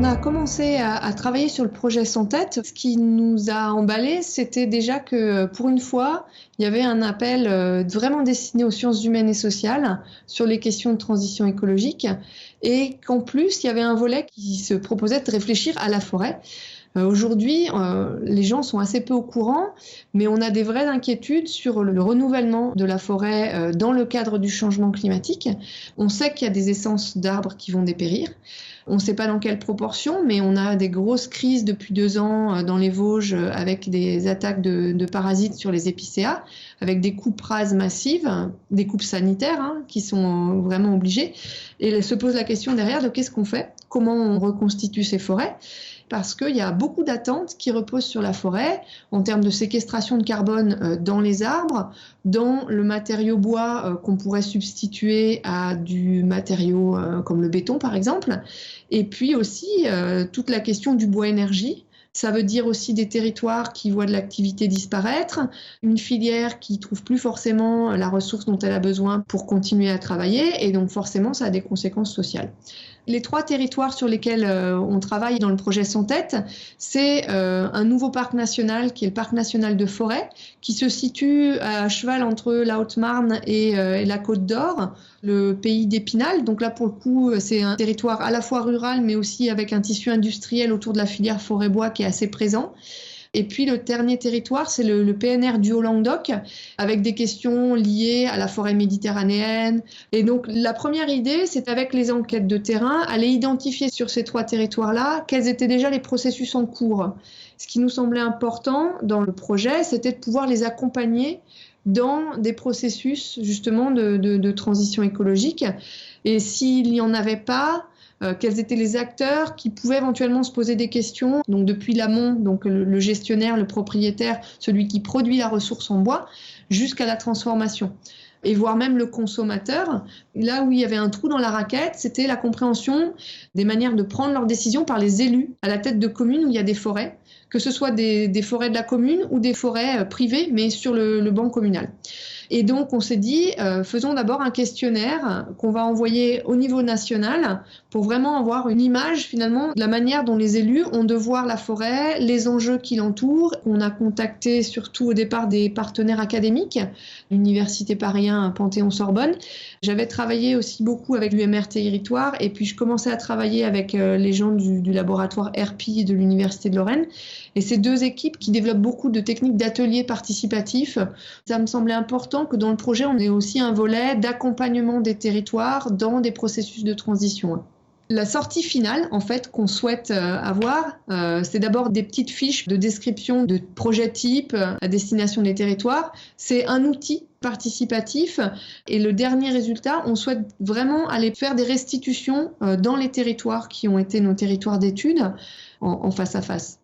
on a commencé à travailler sur le projet Sans Tête, ce qui nous a emballé, c'était déjà que pour une fois, il y avait un appel vraiment destiné aux sciences humaines et sociales sur les questions de transition écologique et qu'en plus, il y avait un volet qui se proposait de réfléchir à la forêt. Aujourd'hui, les gens sont assez peu au courant, mais on a des vraies inquiétudes sur le renouvellement de la forêt dans le cadre du changement climatique. On sait qu'il y a des essences d'arbres qui vont dépérir. On ne sait pas dans quelle proportion, mais on a des grosses crises depuis 2 ans dans les Vosges avec des attaques de parasites sur les épicéas, avec des coupes rases massives, des coupes sanitaires qui sont vraiment obligées. Et se pose la question derrière de qu'est-ce qu'on fait, comment on reconstitue ces forêts, parce qu'il y a beaucoup d'attentes qui reposent sur la forêt en termes de séquestration de carbone dans les arbres, dans le matériau bois qu'on pourrait substituer à du matériau comme le béton par exemple, et puis aussi toute la question du bois énergie. Ça veut dire aussi des territoires qui voient de l'activité disparaître, une filière qui trouve plus forcément la ressource dont elle a besoin pour continuer à travailler, et donc forcément ça a des conséquences sociales. Les 3 territoires sur lesquels on travaille dans le projet Sans Tête, c'est un nouveau parc national qui est le parc national de Forêt, qui se situe à cheval entre la Haute-Marne et la Côte d'Or, le pays d'Épinal. Donc là, pour le coup, c'est un territoire à la fois rural, mais aussi avec un tissu industriel autour de la filière forêt-bois qui est assez présent. Et puis le dernier territoire, c'est le PNR du Haut-Languedoc, avec des questions liées à la forêt méditerranéenne. Et donc la première idée, c'est avec les enquêtes de terrain, aller identifier sur ces 3 territoires-là quels étaient déjà les processus en cours. Ce qui nous semblait important dans le projet, c'était de pouvoir les accompagner dans des processus justement de transition écologique. Et s'il n'y en avait pas, quels étaient les acteurs qui pouvaient éventuellement se poser des questions, donc depuis l'amont, donc le gestionnaire, le propriétaire, celui qui produit la ressource en bois, jusqu'à la transformation. Et voire même le consommateur. Là où il y avait un trou dans la raquette, c'était la compréhension des manières de prendre leurs décisions par les élus à la tête de communes où il y a des forêts, que ce soit des forêts de la commune ou des forêts privées, mais sur le banc communal. Et donc, on s'est dit, faisons d'abord un questionnaire qu'on va envoyer au niveau national pour vraiment avoir une image, finalement, de la manière dont les élus ont de voir la forêt, les enjeux qui l'entourent. On a contacté surtout au départ des partenaires académiques, l'Université Paris 1 Panthéon-Sorbonne. J'avais travaillé aussi beaucoup avec l'UMR Territoire et puis je commençais à travailler avec les gens du laboratoire ERPI de l'Université de Lorraine. Et ces 2 équipes qui développent beaucoup de techniques d'ateliers participatifs, ça me semblait important que dans le projet, on ait aussi un volet d'accompagnement des territoires dans des processus de transition. La sortie finale, en fait, qu'on souhaite avoir, c'est d'abord des petites fiches de description de projets types à destination des territoires. C'est un outil participatif et le dernier résultat, on souhaite vraiment aller faire des restitutions dans les territoires qui ont été nos territoires d'études en face à face.